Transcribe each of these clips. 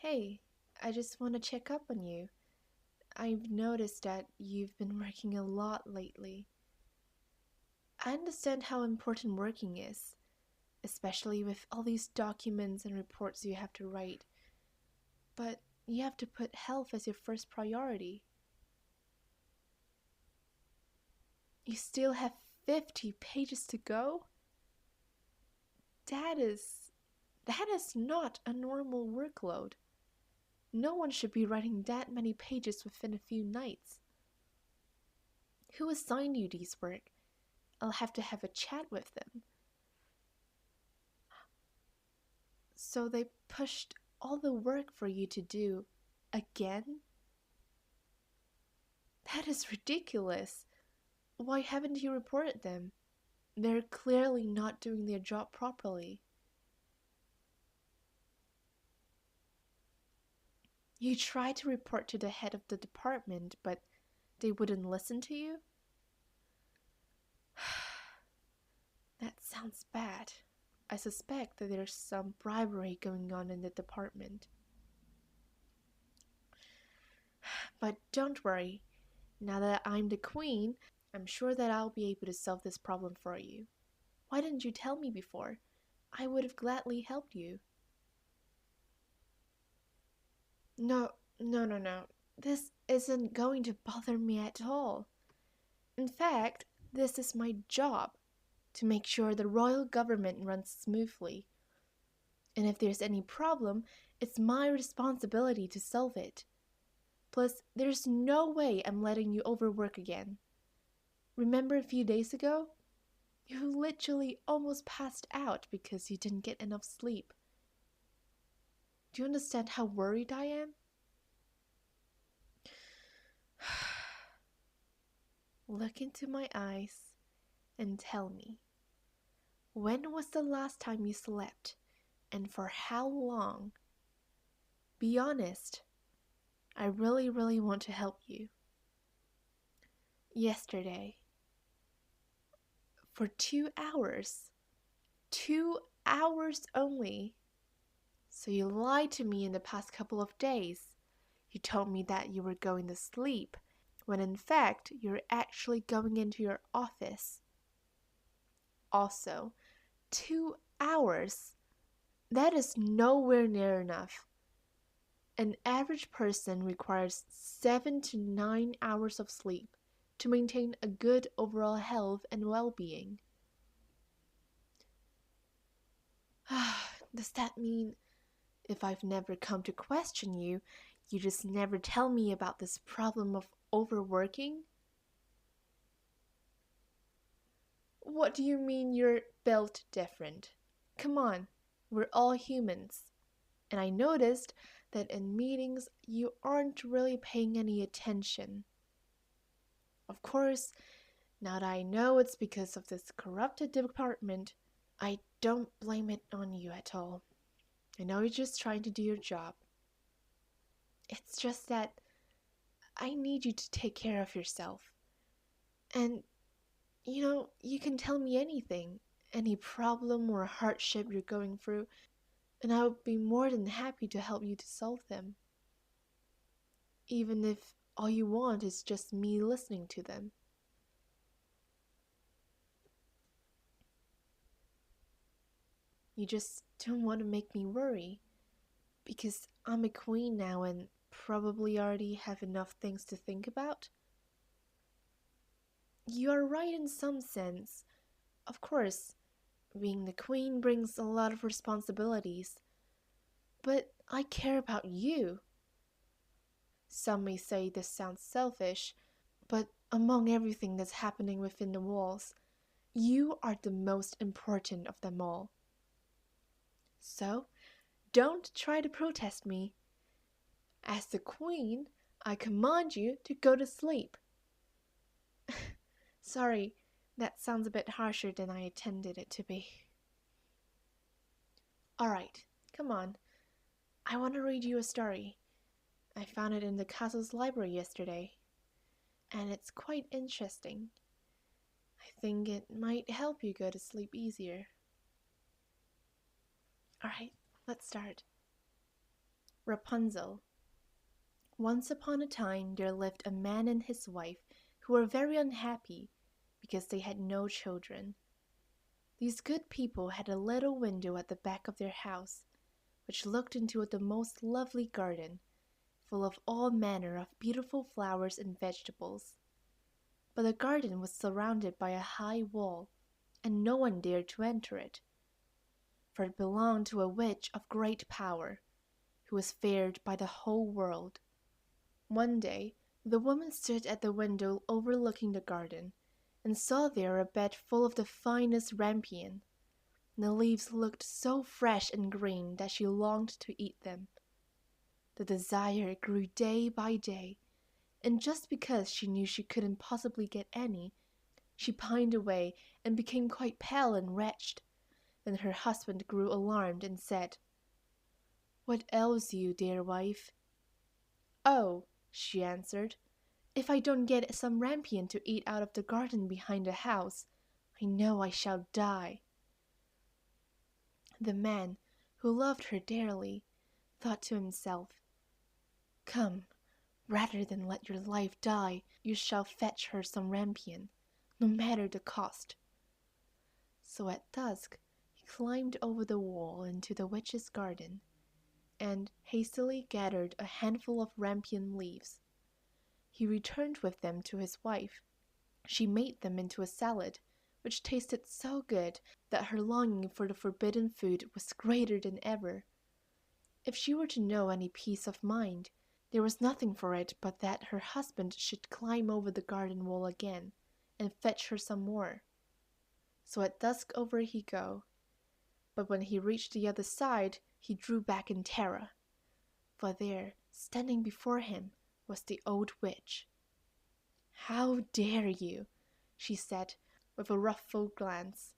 Hey, I just want to check up on you. I've noticed that you've been working a lot lately. I understand how important working is, especially with all these documents and reports you have to write, but you have to put health as your first priority. You still have 50 pages to go? That is that is not a normal workload. No one should be writing that many pages within a few nights. Who assigned you these work? I'll have a chat with them. So they pushed all the work for you to do again? That is ridiculous. Why haven't you reported them? They're clearly not doing their job properly. You tried to report to the head of the department, but they wouldn't listen to you? That sounds bad. I suspect that there's some bribery going on in the department. But don't worry. Now that I'm the queen, I'm sure that I'll be able to solve this problem for you. Why didn't you tell me before? I would have gladly helped you. No. This isn't going to bother me at all. In fact, this is my job to make sure the royal government runs smoothly. And if there's any problem, it's my responsibility to solve it. Plus, there's no way I'm letting you overwork again. Remember a few days ago? You literally almost passed out because you didn't get enough sleep. Do you understand how worried I am? Look into my eyes and tell me, when was the last time you slept, and for how long? Be honest. I really want to help you. Yesterday. For 2 hours. 2 hours only. So you lied to me in the past couple of days. You told me that you were going to sleep, when in fact you're actually going into your office. Also, 2 hours. That is nowhere near enough. An average person requires 7 to 9 hours of sleep to maintain a good overall health and well-being. Does that mean if I've never come to question you, you just never tell me about this problem of overworking? What do you mean you're built different? Come on, we're all humans. And I noticed that in meetings you aren't really paying any attention. Of course, now that I know it's because of this corrupted department, I don't blame it on you at all. I know you're just trying to do your job. It's just that I need you to take care of yourself. And, you can tell me anything, any problem or hardship you're going through, and I would be more than happy to help you to solve them. Even if all you want is just me listening to them. You just don't want to make me worry, because I'm a queen now and probably already have enough things to think about. You are right in some sense. Of course, being the queen brings a lot of responsibilities. But I care about you. Some may say this sounds selfish, but among everything that's happening within the walls, you are the most important of them all. So, don't try to protest me. As the queen, I command you to go to sleep. Sorry, that sounds a bit harsher than I intended it to be. Alright, come on. I want to read you a story. I found it in the castle's library yesterday, and it's quite interesting. I think it might help you go to sleep easier. Alright, let's start. Rapunzel. Once upon a time there lived a man and his wife who were very unhappy because they had no children. These good people had a little window at the back of their house, which looked into the most lovely garden, full of all manner of beautiful flowers and vegetables. But the garden was surrounded by a high wall, and no one dared to enter it, for it belonged to a witch of great power, who was feared by the whole world. One day the woman stood at the window overlooking the garden, and saw there a bed full of the finest rampion, and the leaves looked so fresh and green that she longed to eat them. The desire grew day by day, and just because she knew she couldn't possibly get any, she pined away and became quite pale and wretched. Then her husband grew alarmed and said, "What ails you, dear wife?" "Oh," she answered, "if I don't get some rampion to eat out of the garden behind the house, I know I shall die." The man, who loved her dearly, thought to himself, "Come, rather than let your life die, you shall fetch her some rampion, no matter the cost." So at dusk he climbed over the wall into the witch's garden, and hastily gathered a handful of rampion leaves. He returned with them to his wife. She made them into a salad, which tasted so good that her longing for the forbidden food was greater than ever. If she were to know any peace of mind, there was nothing for it but that her husband should climb over the garden wall again, and fetch her some more. So at dusk over he go, but when he reached the other side he drew back in terror, for there, standing before him, was the old witch. "How dare you," she said, with a wrathful glance,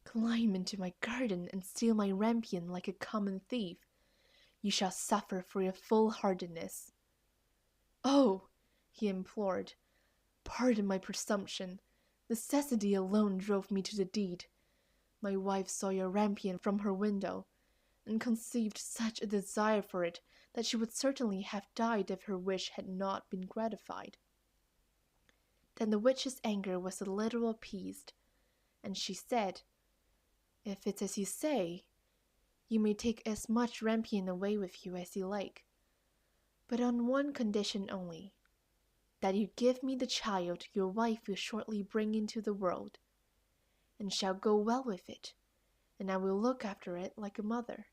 "climb into my garden and steal my rampion like a common thief? You shall suffer for your foolhardiness." "Oh," he implored, "pardon my presumption. Necessity alone drove me to the deed. My wife saw your rampion from her window, and conceived such a desire for it that she would certainly have died if her wish had not been gratified." Then the witch's anger was a little appeased, and she said, "If it's as you say, you may take as much rampion away with you as you like, but on one condition only, that you give me the child your wife will shortly bring into the world, and shall go well with it, and I will look after it like a mother."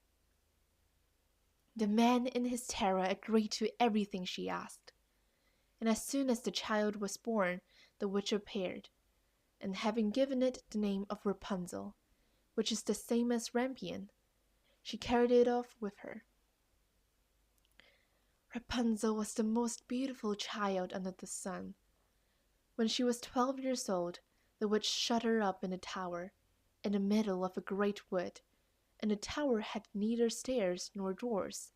The man in his terror agreed to everything she asked, and as soon as the child was born the witch appeared, and having given it the name of Rapunzel, which is the same as rampion, she carried it off with her. Rapunzel was the most beautiful child under the sun. When she was 12 years old, the witch shut her up in a tower, in the middle of a great wood, and the tower had neither stairs nor doors,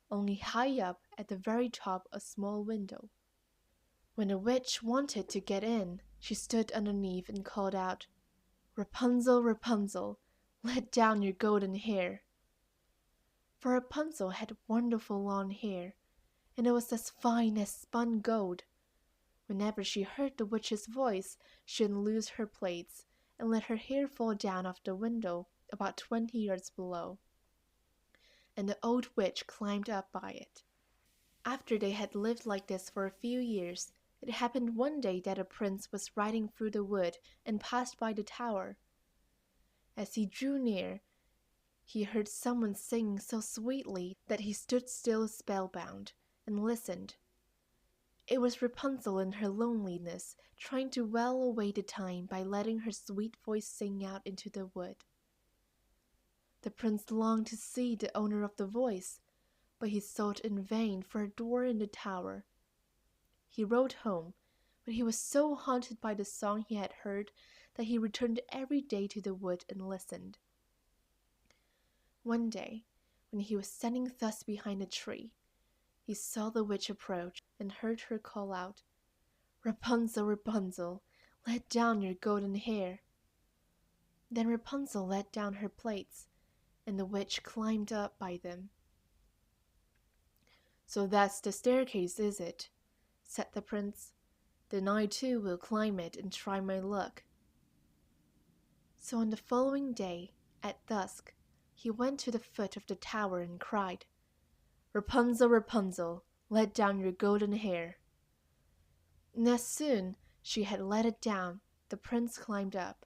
only high up at the very top a small window. When the witch wanted to get in, she stood underneath and called out, "Rapunzel, Rapunzel, let down your golden hair." For Rapunzel had wonderful long hair, and it was as fine as spun gold. Whenever she heard the witch's voice, she would loose her plaits, and let her hair fall down off the window about 20 yards below, and the old witch climbed up by it. After they had lived like this for a few years, it happened one day that a prince was riding through the wood and passed by the tower. As he drew near, he heard someone singing so sweetly that he stood still spellbound, and listened. It was Rapunzel in her loneliness, trying to while away the time by letting her sweet voice sing out into the wood. The prince longed to see the owner of the voice, but he sought in vain for a door in the tower. He rode home, but he was so haunted by the song he had heard that he returned every day to the wood and listened. One day, when he was standing thus behind a tree, he saw the witch approach and heard her call out, "Rapunzel, Rapunzel, let down your golden hair." Then Rapunzel let down her plaits, and the witch climbed up by them. "So that's the staircase, is it?" said the prince. "Then I too will climb it and try my luck." So on the following day, at dusk, he went to the foot of the tower and cried, "Rapunzel, Rapunzel, let down your golden hair." And as soon she had let it down, the prince climbed up.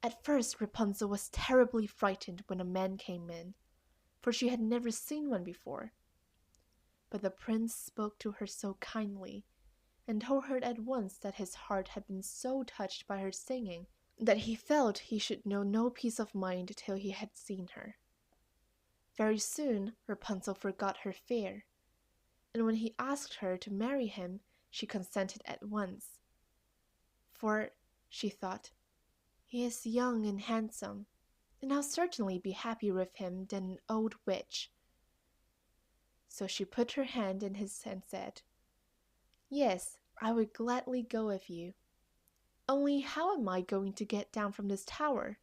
At first Rapunzel was terribly frightened when a man came in, for she had never seen one before. But the prince spoke to her so kindly, and told her at once that his heart had been so touched by her singing that he felt he should know no peace of mind till he had seen her. Very soon Rapunzel forgot her fear, and when he asked her to marry him, she consented at once. For, she thought, he is young and handsome, and I'll certainly be happier with him than an old witch. So she put her hand in his and said, "Yes, I would gladly go with you. Only how am I going to get down from this tower?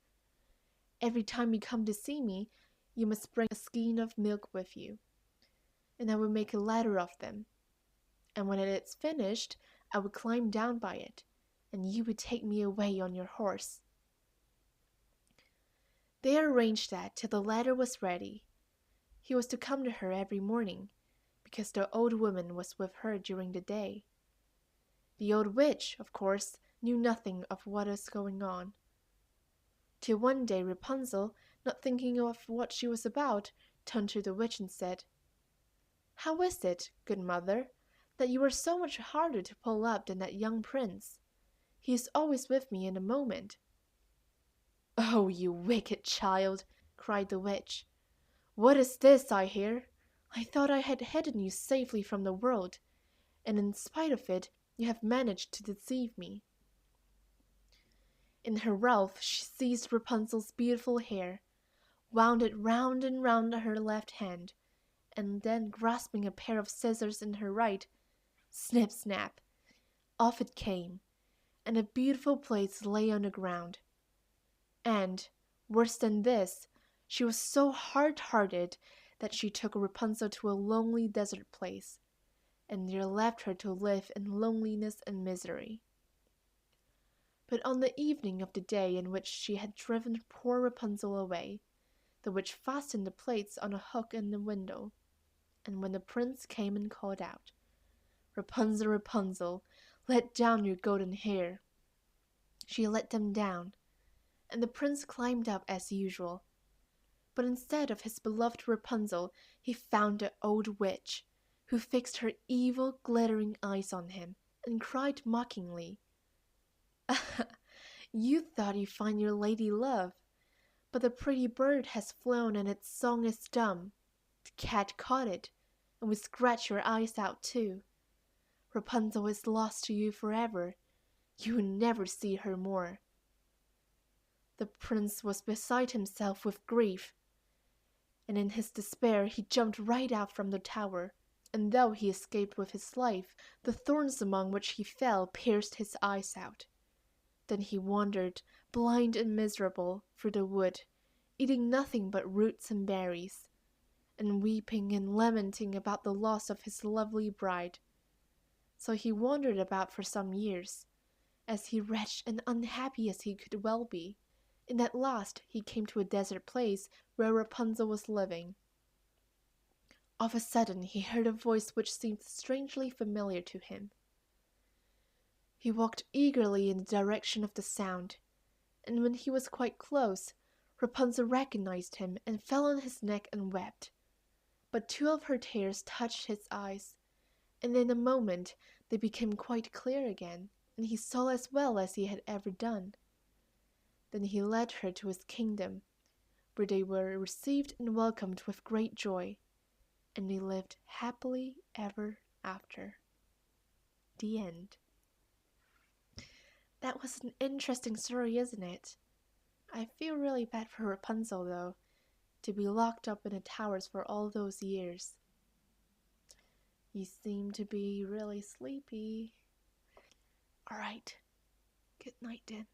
Every time you come to see me, you must bring a skein of milk with you, and I will make a ladder of them. And when it is finished, I will climb down by it, and you would take me away on your horse." They arranged that till the ladder was ready. He was to come to her every morning, because the old woman was with her during the day. The old witch, of course, knew nothing of what was going on. Till one day Rapunzel, not thinking of what she was about, turned to the witch and said, "How is it, good mother, that you are so much harder to pull up than that young prince? He is always with me in a moment." "Oh, you wicked child!" cried the witch. "What is this I hear? I thought I had hidden you safely from the world, and in spite of it you have managed to deceive me." In her wrath she seized Rapunzel's beautiful hair, wound it round and round her left hand, and then grasping a pair of scissors in her right, snip, snap, off it came, and the beautiful plaits lay on the ground. And, worse than this, she was so hard-hearted that she took Rapunzel to a lonely desert place, and there left her to live in loneliness and misery. But on the evening of the day in which she had driven poor Rapunzel away, the witch fastened the plaits on a hook in the window, and when the prince came and called out, "Rapunzel, Rapunzel, let down your golden hair," she let them down, and the prince climbed up as usual. But instead of his beloved Rapunzel, he found the old witch, who fixed her evil, glittering eyes on him, and cried mockingly, "You thought you'd find your lady love, but the pretty bird has flown and its song is dumb. The cat caught it, and will scratch your eyes out too. Rapunzel is lost to you forever. You will never see her more." The prince was beside himself with grief, and in his despair he jumped right out from the tower, and though he escaped with his life, the thorns among which he fell pierced his eyes out. Then he wandered, blind and miserable, through the wood, eating nothing but roots and berries, and weeping and lamenting about the loss of his lovely bride. So he wandered about for some years, as wretched and unhappy as he could well be, and at last he came to a desert place where Rapunzel was living. Of a sudden he heard a voice which seemed strangely familiar to him. He walked eagerly in the direction of the sound, and when he was quite close, Rapunzel recognized him and fell on his neck and wept. But two of her tears touched his eyes, and in a moment they became quite clear again, and he saw as well as he had ever done. Then he led her to his kingdom, where they were received and welcomed with great joy, and they lived happily ever after. The end. That was an interesting story, isn't it? I feel really bad for Rapunzel, though, to be locked up in the towers for all those years. You seem to be really sleepy. Alright, good night then.